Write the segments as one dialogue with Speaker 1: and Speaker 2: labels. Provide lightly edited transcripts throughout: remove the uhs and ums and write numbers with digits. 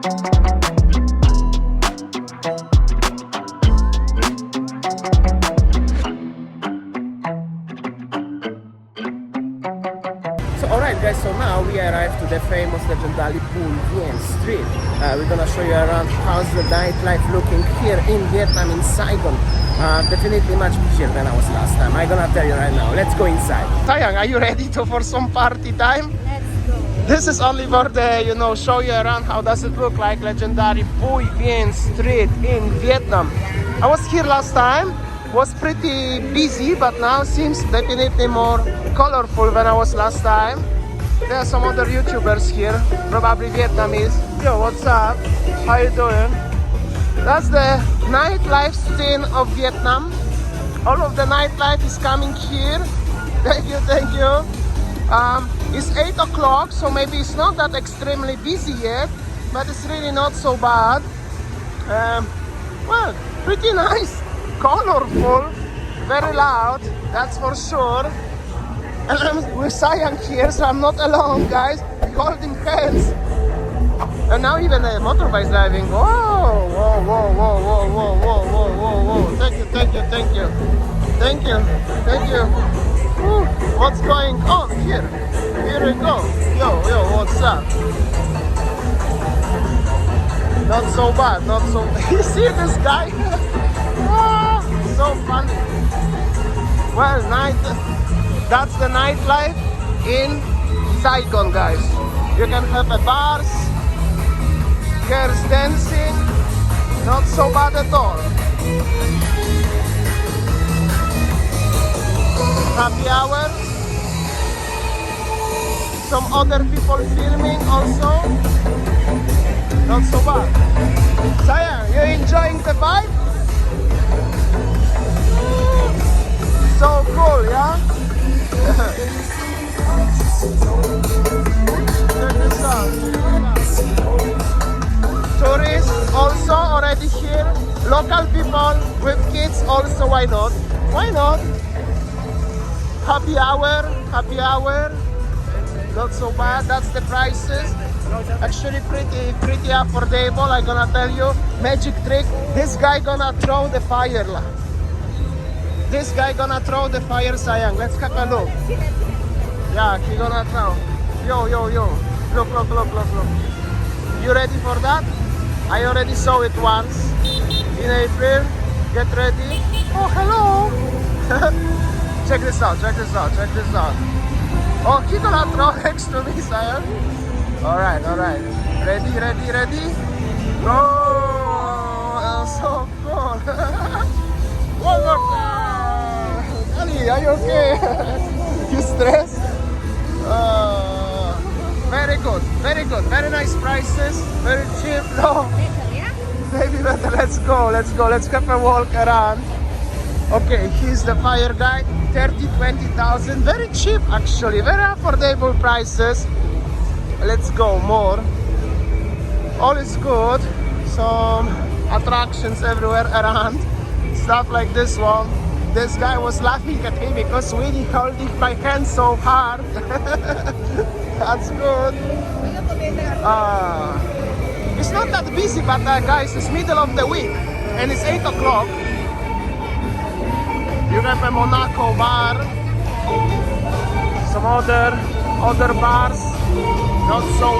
Speaker 1: Alright guys, so now we arrived to the famous legendary Bui Vien street. We're gonna show you around how's the nightlife looking here in Vietnam, in Saigon. Definitely much busier than I was last time. I'm gonna tell you right now. Let's go inside. Sayang, are you ready for some party time?
Speaker 2: Let's go.
Speaker 1: This is only for the, show you around how does it look like legendary Bui Vien street in Vietnam. I was here last time. Was pretty busy, but now seems definitely more colorful than I was last time. There are some other YouTubers here, probably Vietnamese. Yo, what's up? How you doing? That's the nightlife scene of Vietnam. All of the nightlife is coming here. Thank you, thank you. It's 8 o'clock, so maybe it's not that extremely busy yet, but it's really not so bad. Well, pretty nice. Colorful, very loud, that's for sure. And I'm with Sayang here, so I'm not alone, guys. Holding hands. And now even the motorbike is driving. Whoa, whoa, whoa, whoa, whoa, whoa, whoa, whoa, whoa, whoa. Thank you, thank you, thank you. Thank you, thank you. Whew. What's going on here? Here we go. Yo, yo, what's up? Not so bad, not so bad. You see this guy? So funny. Well, that's the nightlife in Saigon, guys. You can have a bars, girls dancing, not so bad at all. Happy hour. Some other people filming also. Not so bad. Sayang, you enjoying the vibe? So cool, yeah? Check this out. Tourists also already here. Local people with kids also, why not? Why not? Happy hour, happy hour. Not so bad, that's the prices. Actually pretty affordable, I'm gonna tell you. Magic trick, this guy gonna throw the fire. This guy gonna throw the fire, Sayang. Let's have a look. Yeah, he gonna throw. Yo, yo, yo. Look, look, look, look, look. You ready for that? I already saw it once. In April. Get ready. Oh, hello. Check this out, check this out, check this out. Oh, he gonna throw next to me, Sayang. Alright, alright. Ready, ready, ready? Go! Oh, so cool. One more time. Ali, are you okay? You stressed? Very good, very good. Very nice prices, very cheap. No, maybe better. Let's go, let's go. Let's have a walk around. Okay, he's the fire guy. 20,000. Very cheap, actually. Very affordable prices. Let's go more. All is good. Some attractions everywhere around. Stuff like this one. This guy was laughing at me because Winnie holding my hand so hard. That's good. It's not that busy, but guys, it's middle of the week and it's 8 o'clock. You have a Monaco bar, some other bars. Not so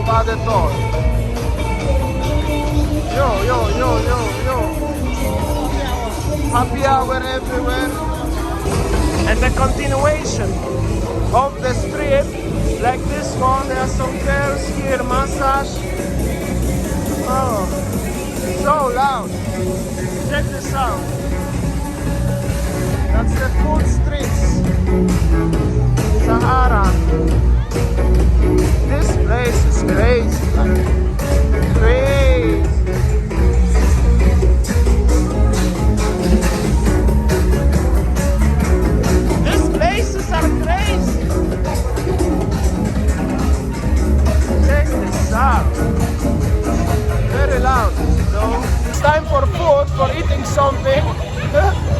Speaker 1: bad at all. Yo, yo, yo, yo, yo. Happy hour everywhere. And the continuation of the street, like this one, there are some girls here, massage. Oh, so loud. Check this out. That's the full streets. Sahara. This place is crazy, like crazy. These places are crazy. Check this out. Very loud. So it's time for food, for eating something.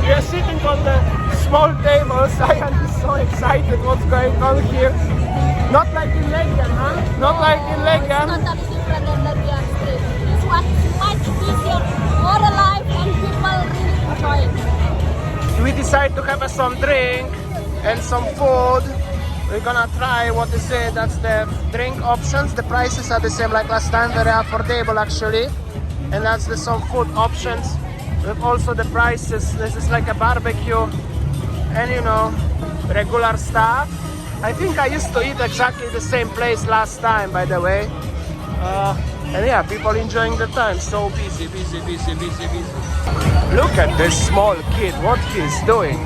Speaker 1: We are sitting on the small tables. I am so excited what's going on here. Not like in Legion, huh? Not like in Legion. we decide to have some drink and some food. We're gonna try what is it. That's the drink options. The prices are the same like last time, very affordable actually. And that's the some food options with also the prices. This is like a barbecue and you know, regular stuff. I think I used to eat exactly the same place last time, by the way. And yeah, people enjoying the time. So busy. Look at this small kid, what he's doing.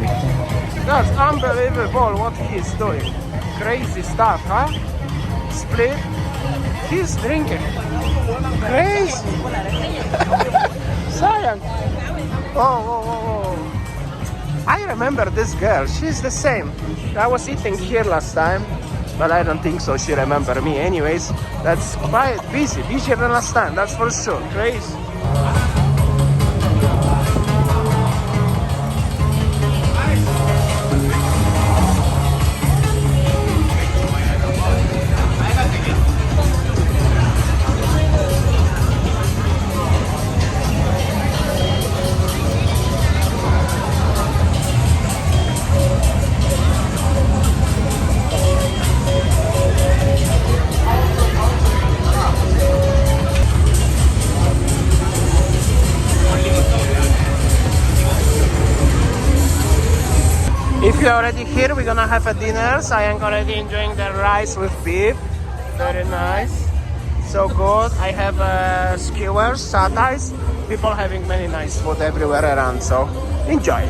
Speaker 1: That's unbelievable what he's doing. Crazy stuff, huh? Split. He's drinking. Crazy. Saigon. Oh. I remember this girl. She's the same. I was eating here last time, but I don't think so she remember me. Anyways, that's quite busy. Busier than last time, that's for sure. Crazy. If you're already here, we're gonna have a dinner. So I am already enjoying the rice with beef. Very nice. So good. I have skewers, satires. People having many nice food everywhere around. So enjoy.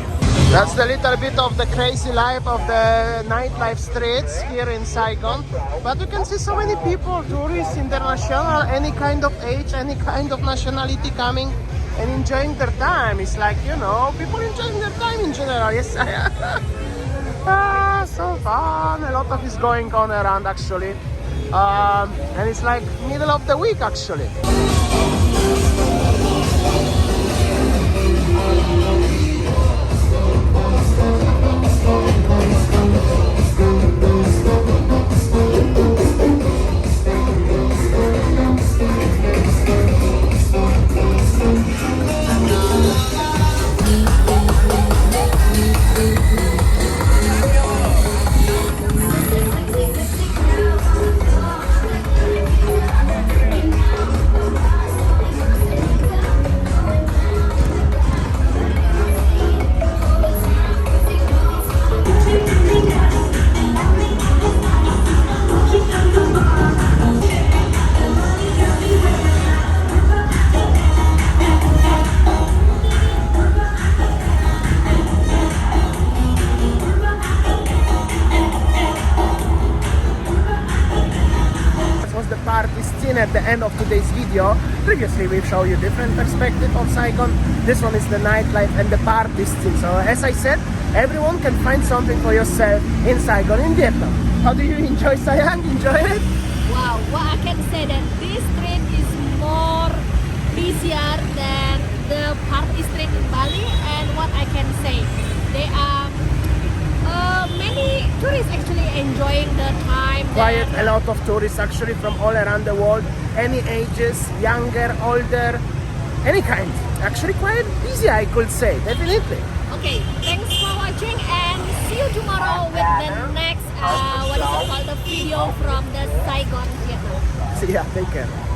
Speaker 1: That's the little bit of the crazy life of the nightlife streets here in Saigon. But you can see so many people, tourists, international, any kind of age, any kind of nationality coming and enjoying their time. It's like, you know, people enjoying their time in general. Yes, so fun. A lot of is going on around actually. And it's like middle of the week actually. At the end of today's video. Previously we've shown you different perspective of Saigon. This one is the nightlife and the party scene. So as I said, everyone can find something for yourself in Saigon in Vietnam. How do you enjoy Saigon? Enjoy it?
Speaker 2: Wow, what I can say that this street is more busier than the party street in Bali. And what I can say, there are many tourists actually enjoying the time.
Speaker 1: Quite a lot of tourists actually from all around the world, any ages, younger, older, any kind. Actually quite busy, I could say, definitely.
Speaker 2: Okay, thanks for watching and see you tomorrow with the next what is it called, the video from the Saigon, Vietnam.
Speaker 1: See ya, take care.